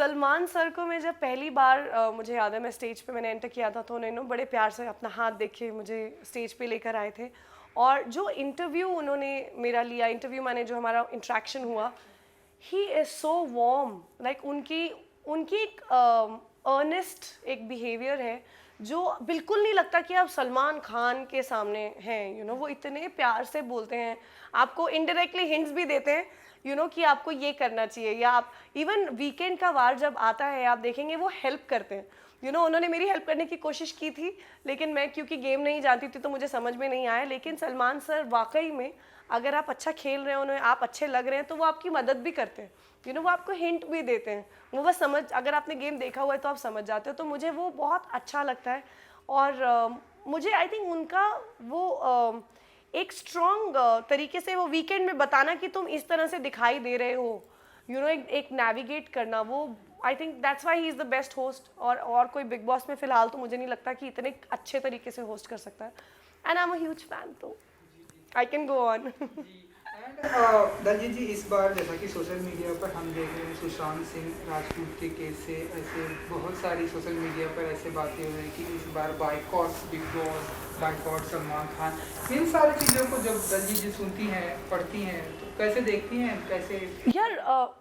Salman sir को मैं जब पहली बार मुझे याद है मैं स्टेज पे मैंने एंटर किया था तो उन्होंने बड़े प्यार से अपना हाथ देख के मुझे स्टेज पे लेकर आए थे और जो इंटरव्यू उन्होंने मेरा लिया, इंटरव्यू माने जो हमारा इंटरेक्शन हुआ, he is so warm, like उनकी उनकी एक अर्नेस्ट एक बिहेवियर है जो बिल्कुल नहीं लगता कि आप सलमान खान के सामने हैं, यू नो वो इतने प्यार से बोलते हैं, आपको इनडायरेक्टली हिंट्स भी देते हैं कि आपको ये करना चाहिए, या आप इवन वीकेंड का वार जब आता है आप देखेंगे वो हेल्प करते हैं, उन्होंने मेरी हेल्प करने की कोशिश की थी लेकिन मैं क्योंकि गेम नहीं जानती थी तो मुझे समझ में नहीं आया, लेकिन सलमान सर वाकई में अगर आप अच्छा खेल रहे हैं, उन्हें आप अच्छे लग रहे हैं तो वो आपकी मदद भी करते हैं, वो आपको हिंट भी देते हैं, वो बस समझ, अगर आपने गेम देखा हुआ है तो आप समझ जाते हो, तो मुझे वो बहुत अच्छा लगता है। और मुझे आई थिंक उनका वो एक स्ट्रॉन्ग तरीके से वो वीकेंड में बताना कि तुम इस तरह से दिखाई दे रहे हो, एक नेविगेट करना, वो I think that's why he is the best host. और कोई बिग बॉस में फ़िलहाल तो मुझे नहीं लगता कि इतने अच्छे तरीके से होस्ट कर सकता है, and I am a huge fan, तो I can go on. Daljit ji, इस बार जैसा कि सोशल मीडिया पर हम देख रहे हैं सुशांत सिंह राजपूत के केस से ऐसे बहुत सारी सोशल मीडिया पर ऐसे बातें हो रही कि इस बार boycott Bigg Boss, boycott Salman Khan, इन सारी चीज़ों को जब दलजीत जी सुनती हैं, पढ़ती हैं, तो कैसे देखती हैं, कैसे? यार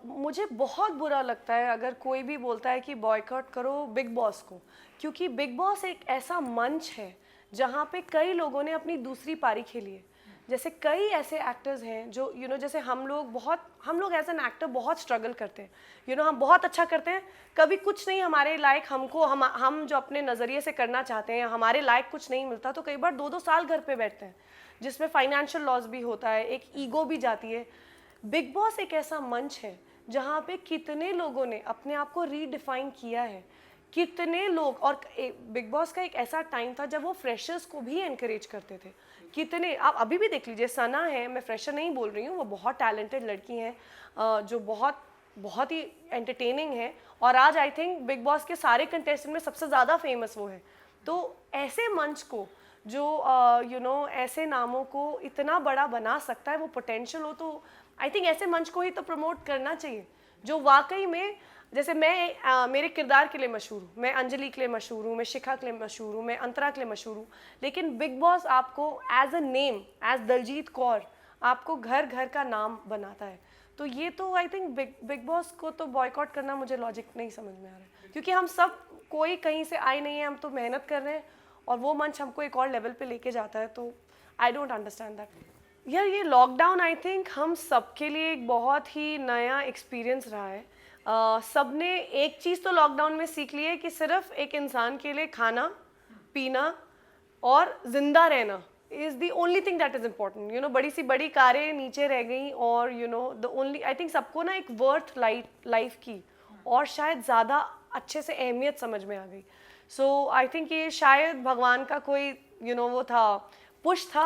मुझे बहुत बुरा लगता है अगर कोई भी बोलता है कि बॉयकॉट करो बिग बॉस को, क्योंकि बिग बॉस एक ऐसा मंच है जहाँ पे कई लोगों ने अपनी दूसरी पारी खेली है, जैसे कई ऐसे एक्टर्स हैं जो जैसे हम लोग एज एन एक्टर बहुत स्ट्रगल करते हैं, हम बहुत अच्छा करते हैं, कभी कुछ नहीं हमारे लायक, हम जो अपने नज़रिए से करना चाहते हैं हमारे लायक कुछ नहीं मिलता, तो कई बार 2-2 साल घर पे बैठते हैं, जिसमें फाइनेंशियल लॉस भी होता है, एक ईगो भी जाती है। बिग बॉस एक ऐसा मंच है जहाँ पे कितने लोगों ने अपने आप को रीडिफाइन किया है, कितने लोग, और बिग बॉस का एक ऐसा टाइम था जब वो फ्रेशर्स को भी एनकरेज करते थे, कितने, आप अभी भी देख लीजिए, सना है, मैं फ्रेशर नहीं बोल रही हूँ, वो बहुत टैलेंटेड लड़की हैं जो बहुत बहुत ही एंटरटेनिंग है, और आज आई थिंक बिग बॉस के सारे कंटेस्टेंट में सबसे ज़्यादा फेमस वो है। तो ऐसे मंच को जो ऐसे नामों को इतना बड़ा बना सकता है, वो पोटेंशियल हो, तो आई थिंक ऐसे मंच को ही तो प्रमोट करना चाहिए, जो वाकई में, जैसे मैं मेरे किरदार के लिए मशहूर हूँ, मैं अंजलि के लिए मशहूर हूँ, मैं शिखा के लिए मशहूर हूँ, मैं अंतरा के लिए मशहूर हूँ, लेकिन बिग बॉस आपको as a name, as Daljeet Kaur, आपको घर घर का नाम बनाता है, तो ये तो आई थिंक बिग बॉस को तो बॉयकॉट करना मुझे लॉजिक नहीं समझ में आ रहा है, क्योंकि हम सब कोई कहीं से आए नहीं है, हम तो मेहनत कर रहे हैं और वो मंच हमको एक और लेवल पे लेके जाता है, तो आई डोंट अंडरस्टैंड दैट। यार ये लॉकडाउन आई थिंक हम सबके लिए एक बहुत ही नया एक्सपीरियंस रहा है। सबने एक चीज़ तो लॉकडाउन में सीख ली है कि सिर्फ एक इंसान के लिए खाना पीना और ज़िंदा रहना is the only thing that is important, बड़ी सी बड़ी कारें नीचे रह गई, और द ओनली, आई थिंक सबको ना एक वर्थ लाइफ की और शायद ज़्यादा अच्छे से अहमियत समझ में आ गई। सो आई थिंक ये शायद भगवान का कोई वो था, पुश था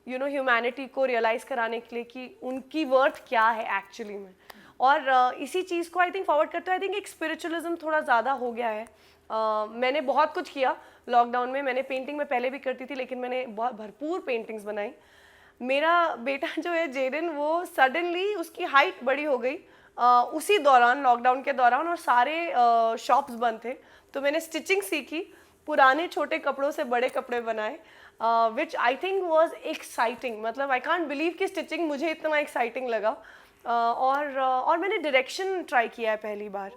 ह्यूमैनिटी को रियलाइज़ कराने के लिए कि उनकी वर्थ क्या है एक्चुअली में, और इसी चीज़ को आई थिंक फॉरवर्ड करते हुए आई थिंक एक स्पिरिचुअलिज्म थोड़ा ज़्यादा हो गया है। मैंने बहुत कुछ किया लॉकडाउन में, मैंने पेंटिंग में पहले भी करती थी, लेकिन मैंने बहुत भरपूर पेंटिंग्स बनाई। मेरा बेटा जो है जेडन, वो सडनली उसकी हाइट बड़ी हो गई उसी दौरान, लॉकडाउन के दौरान, और सारे शॉप्स बंद थे, तो मैंने स्टिचिंग सीखी, पुराने छोटे कपड़ों से बड़े कपड़े बनाए, विच आई थिंक वॉज एक्साइटिंग, मतलब आई कांट बिलीव कि स्टिचिंग मुझे इतना एक्साइटिंग लगा। और मैंने डायरेक्शन ट्राई किया है पहली बार,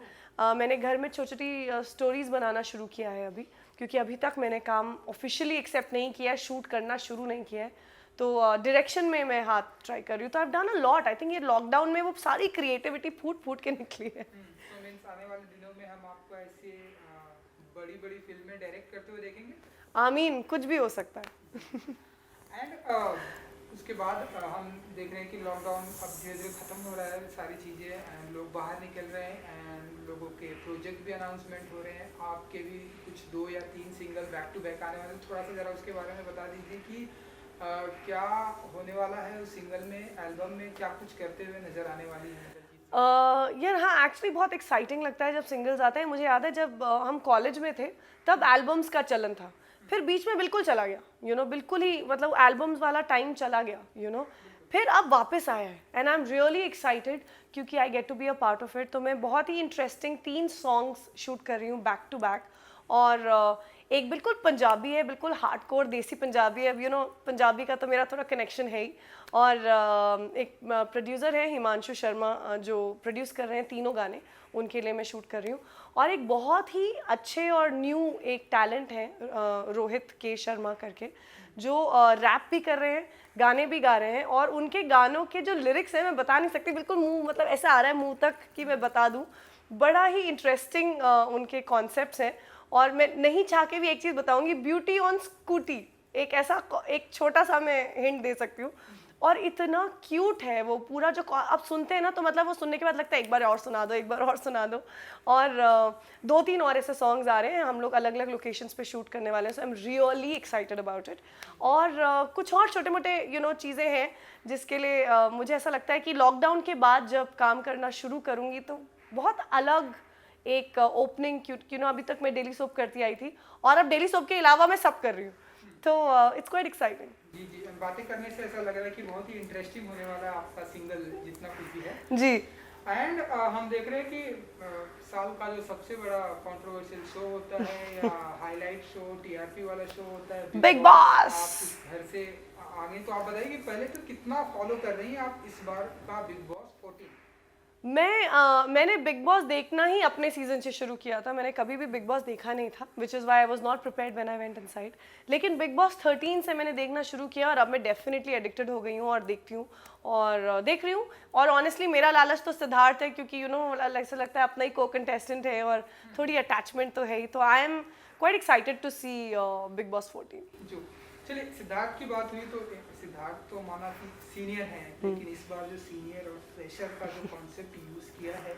मैंने घर में छोटी छोटी स्टोरीज़ बनाना शुरू किया है अभी, क्योंकि अभी तक मैंने काम ऑफिशियली एक्सेप्ट नहीं किया है, शूट करना शुरू नहीं किया है, तो डायरेक्शन में मैं हाथ ट्राई कर रही हूँ, तो I have done a lot. I think ये लॉकडाउन में वो सारी क्रिएटिविटी फूट फूट के निकली है। तो मीन्स आने वाले दिनों में हम आपको ऐसे बड़ी बड़ी फिल्में डायरेक्ट करते हुए देखेंगे? आमीन, कुछ भी हो सकता है। एंड उसके बाद हम देख रहे हैं कि लॉकडाउन अब धीरे धीरे ख़त्म हो रहा है, सारी चीज़ें, एंड लोग बाहर निकल रहे हैं, एंड लोगों के प्रोजेक्ट भी अनाउंसमेंट हो रहे हैं, आपके भी कुछ 2 या 3 सिंगल बैक टू बैक आने वाले, थोड़ा सा ज़रा उसके बारे में बता दीजिए कि क्या होने वाला है उस सिंगल में, एल्बम में क्या कुछ करते हुए नज़र आने वाली है? यार हाँ, एक्चुअली बहुत एक्साइटिंग लगता है जब सिंगल्स आते हैं। मुझे याद है जब हम कॉलेज में थे तब एल्बम्स का चलन था, फिर बीच में बिल्कुल चला गया, बिल्कुल ही, मतलब एल्बम्स वाला टाइम चला गया, फिर अब वापस आया है and I am really excited क्योंकि I get to be a part of it. तो मैं बहुत ही इंटरेस्टिंग 3 सॉन्ग्स शूट कर रही हूँ बैक टू बैक, और एक बिल्कुल पंजाबी है, बिल्कुल हार्डकोर देसी पंजाबी है। अब पंजाबी का तो मेरा थोड़ा कनेक्शन है ही, और एक प्रोड्यूसर है हिमांशु शर्मा जो प्रोड्यूस कर रहे हैं तीनों गाने, उनके लिए मैं शूट कर रही हूँ। और एक बहुत ही अच्छे और न्यू एक टैलेंट है रोहित के शर्मा करके, जो रैप भी कर रहे हैं, गाने भी गा रहे हैं, और उनके गानों के जो लिरिक्स हैं मैं बता नहीं सकती, बिल्कुल मुंह मतलब ऐसा आ रहा है मुंह तक कि मैं बता दूं। बड़ा ही इंटरेस्टिंग उनके कॉन्सेप्ट्स हैं। और मैं नहीं चाह के भी एक चीज़ बताऊंगी, ब्यूटी ऑन स्कूटी एक ऐसा एक छोटा सा मैं हिंट दे सकती हूँ, और इतना क्यूट है वो पूरा। जो आप सुनते हैं ना तो मतलब वो सुनने के बाद लगता है एक बार और सुना दो, एक बार और सुना दो। और 2-3 और ऐसे सॉन्ग्स आ रहे हैं, हम लोग अलग अलग लोकेशंस पे शूट करने वाले हैं, so I am really excited about it. और कुछ और छोटे मोटे चीज़ें हैं जिसके लिए मुझे ऐसा लगता है कि लॉकडाउन के बाद जब काम करना शुरू करूँगी तो बहुत अलग एक ओपनिंग, क्योंकि अभी तक मैं डेली सोप करती आई थी, और अब डेली सोप के अलावा मैं सब कर रही हूँ, तो इट्स क्वाइट एक्साइटिंग। जी जी, बातें करने से ऐसा लग रहा है कि बहुत ही इंटरेस्टिंग होने वाला है आपका सिंगल जितना कुछ भी है जी। एंड हम देख रहे हैं कि साल का जो सबसे बड़ा कंट्रोवर्शियल शो होता है या हाईलाइट शो, टीआरपी वाला शो होता है बिग बॉस। आप इस घर से आगे, तो आप बताइए कि पहले तो कितना फॉलो कर रही हैं आप इस बार का बिग बॉस 14? मैंने बिग बॉस देखना ही अपने सीजन से शुरू किया था, मैंने कभी भी बिग बॉस देखा नहीं था, which is why I was not prepared when I went inside. लेकिन बिग बॉस 13 से मैंने देखना शुरू किया, और अब मैं डेफिनेटली एडिक्टेड हो गई हूँ और देखती हूँ और देख रही हूँ। और ऑनेस्टली मेरा लालच तो सिद्धार्थ है, क्योंकि ऐसा लगता है अपना ही को कंटेस्टेंट है और थोड़ी अटैचमेंट तो है ही, तो I am quite excited to see Bigg Boss 14। जो चलिए सिद्धार्थ की बात हुई, तो सिद्धार्थ तो माना कि सीनियर हैं, लेकिन इस बार जो सीनियर और फ्रेशर का जो कॉन्सेप्ट यूज़ किया है,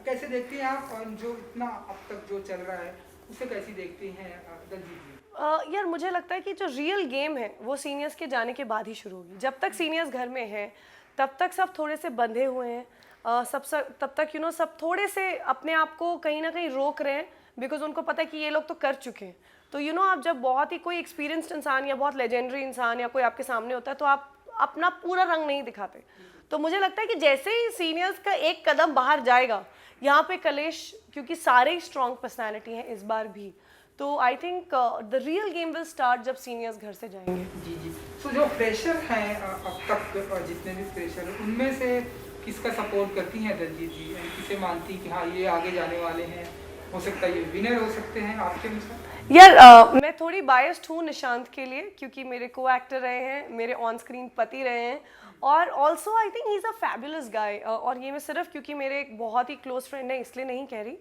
कैसे देखती हैं आप? और जो इतना अब तक जो चल रहा है उसे कैसी देखती हैं दलजीत जी? यार मुझे लगता है कि जो रियल गेम है वो सीनियर्स के जाने के बाद ही शुरू होगी। जब तक सीनियर्स घर में हैं तब तक सब थोड़े से बंधे हुए हैं, तब तक सब थोड़े से अपने आप को कहीं ना कहीं रोक रहे हैं, बिकॉज उनको पता है कि ये लोग तो कर चुके हैं। तो आप जब बहुत ही कोई एक्सपीरियंस्ड इंसान या बहुत लेजेंडरी इंसान या कोई आपके सामने होता है तो आप अपना पूरा रंग नहीं दिखाते। तो मुझे लगता है कि जैसे ही सीनियर्स का एक कदम बाहर जाएगा, यहाँ पे कलेश, क्योंकि सारे ही स्ट्रॉन्ग पर्सनैलिटी हैं इस बार भी, तो I think the real game will start जब सीनियर्स घर से जाएंगे। जी जी, तो जो फ्रेशर हैं अब तक जितने भी फ्रेशर हैं उनमें से किसका सपोर्ट करती हैं दलजीत जी? किसे मानती कि हाँ ये आगे जाने वाले हैं, हो सकता है ये विनर हो सकते हैं आपके अनुसार? यार मैं थोड़ी बायस्ड हूँ निशांत के लिए, क्योंकि मेरे को एक्टर रहे हैं, मेरे ऑन स्क्रीन पति रहे हैं, और also I think he is a fabulous guy. और ये मैं सिर्फ क्योंकि मेरे एक बहुत ही क्लोज फ्रेंड है इसलिए नहीं कह रही,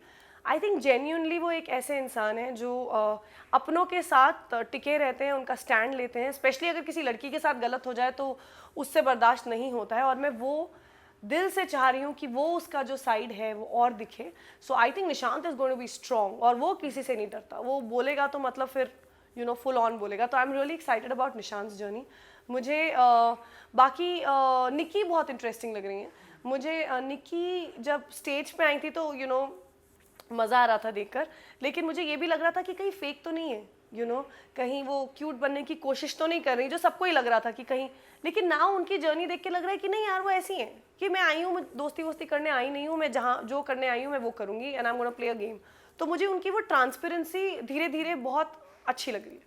आई थिंक जेन्यूनली वो एक ऐसे इंसान है जो अपनों के साथ टिके रहते हैं, उनका स्टैंड लेते हैं। स्पेशली अगर किसी लड़की के साथ गलत हो जाए तो उससे बर्दाश्त नहीं होता है, और मैं वो दिल से चाह रही हूँ कि वो उसका जो साइड है वो और दिखे। So I think Nishant is going to be strong, और वो किसी से नहीं डरता, वो बोलेगा तो मतलब फिर फुल ऑन बोलेगा। तो I am really excited about Nishant journey. मुझे बाकी निक्की बहुत इंटरेस्टिंग लग रही है मुझे। निक्की जब स्टेज पे आई थी तो मज़ा आ रहा था देखकर, लेकिन मुझे ये भी लग रहा था कि कहीं फेक तो नहीं है, कहीं वो क्यूट बनने की कोशिश तो नहीं कर रही, जो सबको ही लग रहा था कि कहीं। लेकिन ना उनकी जर्नी देख के लग रहा है कि नहीं यार वो ऐसी हैं कि मैं आई हूँ, मैं दोस्ती वोस्ती करने आई नहीं हूँ, मैं जहाँ जो करने आई हूँ मैं वो करूँगी, and I am gonna play a game. तो मुझे उनकी वो ट्रांसपेरेंसी धीरे धीरे बहुत अच्छी लग रही है।